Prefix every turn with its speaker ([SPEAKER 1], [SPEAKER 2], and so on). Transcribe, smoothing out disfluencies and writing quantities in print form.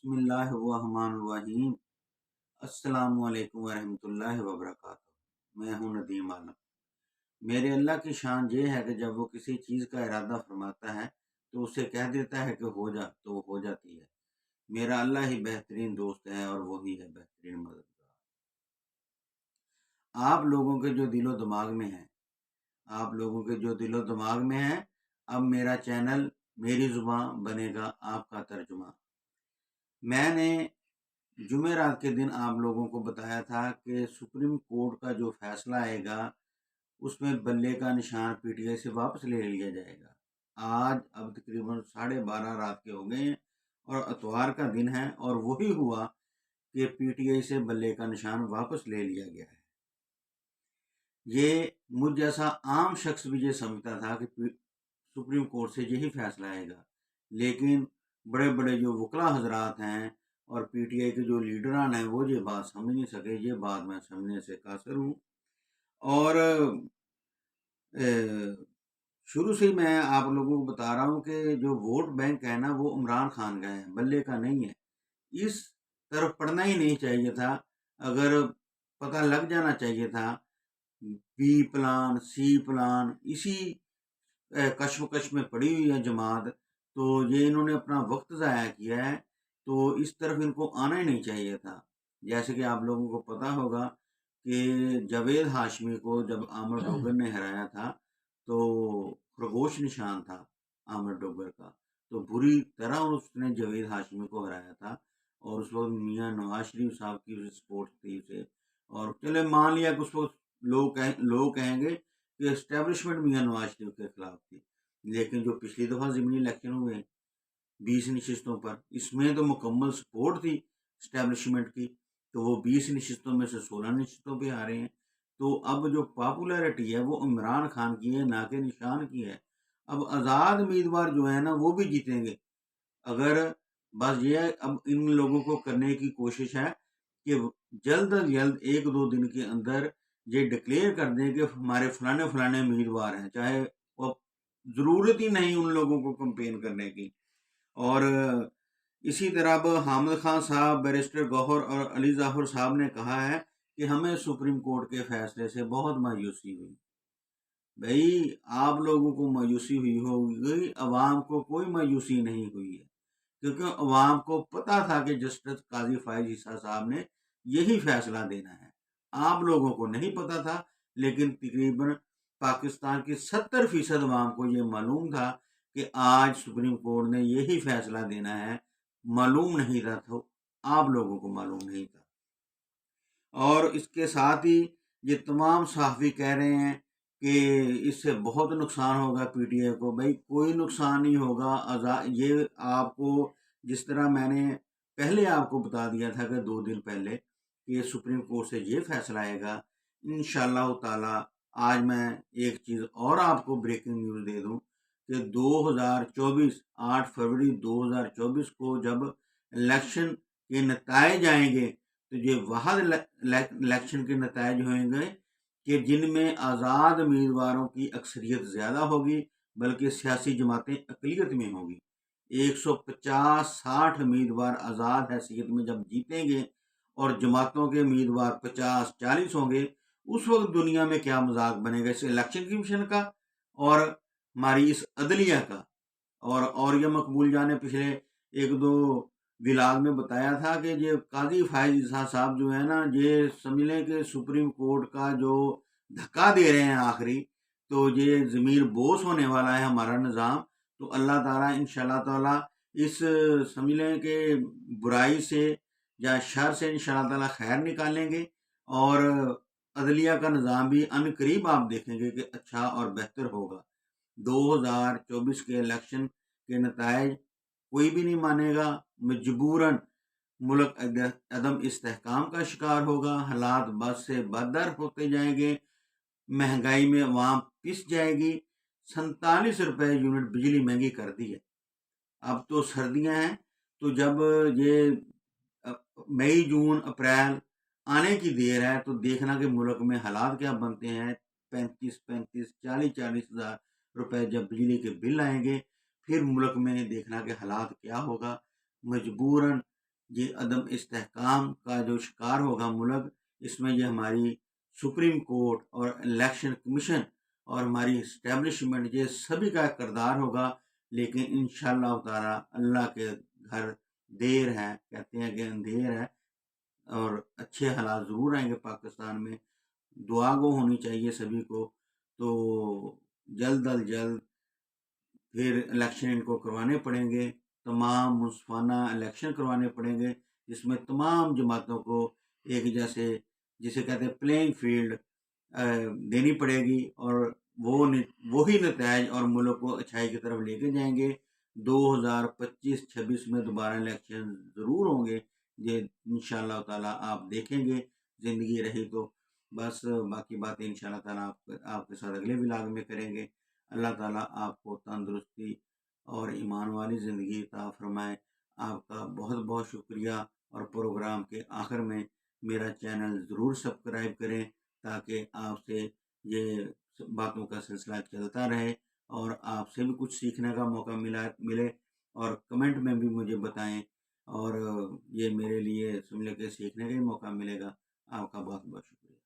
[SPEAKER 1] بسم اللہ الرحمن الرحیم۔ السلام علیکم ورحمۃ اللہ وبرکاتہ۔ میں ہوں ندیم عالم۔ میرے اللہ کی شان یہ ہے کہ جب وہ کسی چیز کا ارادہ فرماتا ہے تو اسے کہہ دیتا ہے کہ ہو جا تو وہ ہو جاتی ہے۔ میرا اللہ ہی بہترین دوست ہے اور وہی ہے بہترین مددگار۔ آپ لوگوں کے جو دل و دماغ میں ہیں اب میرا چینل میری زبان بنے گا آپ کا ترجمہ۔ میں نے جمعرات کے دن آپ لوگوں کو بتایا تھا کہ سپریم کورٹ کا جو فیصلہ آئے گا اس میں بلے کا نشان پی ٹی آئی سے واپس لے لیا جائے گا۔ آج اب تقریباً 12:30 رات کے ہو گئے ہیں اور اتوار کا دن ہے، اور وہی ہوا کہ پی ٹی آئی سے بلے کا نشان واپس لے لیا گیا ہے۔ یہ مجھ جیسا عام شخص بھی یہ سمجھتا تھا کہ سپریم کورٹ سے یہی فیصلہ آئے گا، لیکن بڑے بڑے جو وکلا حضرات ہیں اور پی ٹی آئی کے جو لیڈران ہیں وہ یہ بات سمجھ نہیں سکے۔ یہ بات میں سمجھنے سے قاصر ہوں، اور شروع سے میں آپ لوگوں کو بتا رہا ہوں کہ جو ووٹ بینک ہے نا وہ عمران خان کا ہے، بلے کا نہیں ہے۔ اس طرف پڑھنا ہی نہیں چاہیے تھا، اگر پتہ لگ جانا چاہیے تھا بی پلان سی پلان اسی کشمکش میں پڑی ہوئی ہے جماعت، تو یہ انہوں نے اپنا وقت ضائع کیا ہے، تو اس طرف ان کو آنا ہی نہیں چاہیے تھا۔ جیسے کہ آپ لوگوں کو پتا ہوگا کہ جاوید ہاشمی کو جب عامر ڈوگر نے ہرایا تھا تو خرگوش نشان تھا عامر ڈوگر کا، تو بری طرح اس نے جاوید ہاشمی کو ہرایا تھا، اور اس وقت میاں نواز شریف صاحب کی سپورٹ تھی اسے، اور چلے مان لیا کہ اس وقت لوگ کہیں گے کہ اسٹیبلشمنٹ میاں نواز شریف کے خلاف تھی، لیکن جو پچھلی دفعہ ضمنی الیکشن ہوئے 20 نشستوں پر، اس میں تو مکمل سپورٹ تھی اسٹیبلشمنٹ کی، تو وہ 20 نشستوں میں سے 16 نشستوں پہ آ رہے ہیں۔ تو اب جو پاپولیرٹی ہے وہ عمران خان کی ہے، نہ کہ نشان کی ہے۔ اب آزاد امیدوار جو ہے نا وہ بھی جیتیں گے، اگر بس یہ اب ان لوگوں کو کرنے کی کوشش ہے کہ جلد از جلد 1-2 دن کے اندر یہ ڈکلیئر کر دیں کہ ہمارے فلانے امیدوار ہیں، چاہے وہ ضرورت ہی نہیں ان لوگوں کو کمپین کرنے کی۔ اور اسی طرح اب حامد خان صاحب، بیرسٹر گوہر اور علی ظفر صاحب نے کہا ہے کہ ہمیں سپریم کورٹ کے فیصلے سے بہت مایوسی ہوئی۔ بھائی آپ لوگوں کو مایوسی ہوئی ہوگی، عوام کو کوئی مایوسی نہیں ہوئی ہے، کیونکہ عوام کو پتا تھا کہ جسٹس قاضی فائز عیسیٰ صاحب نے یہی فیصلہ دینا ہے۔ آپ لوگوں کو نہیں پتا تھا، لیکن تقریباً پاکستان کی 70% عوام کو یہ معلوم تھا کہ آج سپریم کورٹ نے یہی فیصلہ دینا ہے۔ معلوم نہیں تھا تو آپ لوگوں کو معلوم نہیں تھا، اور اس کے ساتھ ہی یہ تمام صحافی کہہ رہے ہیں کہ اس سے بہت نقصان ہوگا پی ٹی آئی کو۔ بھائی کوئی نقصان نہیں ہوگا، یہ آپ کو جس طرح میں نے پہلے آپ کو بتا دیا تھا کہ 2 دن پہلے کہ سپریم کورٹ سے یہ فیصلہ آئے گا انشاءاللہ تعالی۔ آج میں ایک چیز اور آپ کو بریکنگ نیوز دے دوں کہ 8 فروری 2024 کو جب الیکشن کے نتائج آئیں گے تو یہ واحد الیکشن کے نتائج ہوئیں گے کہ جن میں آزاد امیدواروں کی اکثریت زیادہ ہوگی، بلکہ سیاسی جماعتیں اقلیت میں ہوں گی۔ 150-60 امیدوار آزاد حیثیت میں جب جیتیں گے اور جماعتوں کے امیدوار 50-40 ہوں گے، اس وقت دنیا میں کیا مذاق بنے گا اس الیکشن کمیشن کا اور ہماری اس عدلیہ کا۔ اور یہ مقبول جان نے پچھلے 1-2 ولاگ میں بتایا تھا کہ یہ قاضی فائز عیسیٰ صاحب جو ہے نا، یہ سمجھ لیں کہ سپریم کورٹ کا جو دھکا دے رہے ہیں آخری، تو یہ ضمیر بوس ہونے والا ہے ہمارا نظام۔ تو اللہ تعالیٰ انشاءاللہ تعالیٰ اس سمجھ لیں کہ برائی سے یا شر سے انشاءاللہ تعالیٰ خیر نکالیں گے، اور عدلیہ کا نظام بھی ان قریب آپ دیکھیں گے کہ اچھا اور بہتر ہوگا۔ 2024 کے الیکشن کے نتائج کوئی بھی نہیں مانے گا، مجبوراً ملک عدم استحکام کا شکار ہوگا، حالات بد سے بدتر ہوتے جائیں گے، مہنگائی میں عوام پس جائے گی۔ 47 روپے یونٹ بجلی مہنگی کر دی ہے۔ اب تو سردیاں ہیں، تو جب یہ مئی جون اپریل آنے کی دیر ہے تو دیکھنا کہ ملک میں حالات کیا بنتے ہیں۔ 35-40 ہزار روپے جب بجلی کے بل آئیں گے، پھر ملک میں دیکھنا کہ حالات کیا ہوگا۔ مجبوراً یہ عدم استحکام کا جو شکار ہوگا ملک، اس میں یہ ہماری سپریم کورٹ اور الیکشن کمیشن اور ہماری اسٹیبلشمنٹ، یہ سبھی کا کردار ہوگا۔ لیکن انشاءاللہ تعالی اللہ کے گھر دیر ہے، کہتے ہیں کہ اندھیر ہے، اور اچھے حالات ضرور آئیں گے پاکستان میں۔ دعا گو ہونی چاہیے سبھی کو۔ تو جلد از جلد پھر الیکشن ان کو کروانے پڑیں گے، تمام منصفانہ الیکشن کروانے پڑیں گے، جس میں تمام جماعتوں کو ایک جیسے، جسے کہتے ہیں پلینگ فیلڈ دینی پڑے گی، اور وہی نتائج اور ملک کو اچھائی کی طرف لے کے جائیں گے۔ 2025-26 میں دوبارہ الیکشن ضرور ہوں گے، یہ انشاءاللہ تعالیٰ آپ دیکھیں گے، زندگی رہی تو۔ بس باقی باتیں انشاءاللہ تعالیٰ آپ کے ساتھ اگلے ولاگ میں کریں گے۔ اللہ تعالیٰ آپ کو تندرستی اور ایمان والی زندگی عطا فرمائے۔ آپ کا بہت بہت شکریہ، اور پروگرام کے آخر میں میرا چینل ضرور سبسکرائب کریں، تاکہ آپ سے یہ باتوں کا سلسلہ چلتا رہے، اور آپ سے بھی کچھ سیکھنے کا موقع ملے، اور کمنٹ میں بھی مجھے بتائیں، اور یہ میرے لیے سمجھ کے سیکھنے کا ہی موقع ملے گا۔ آپ کا بہت بہت شکریہ۔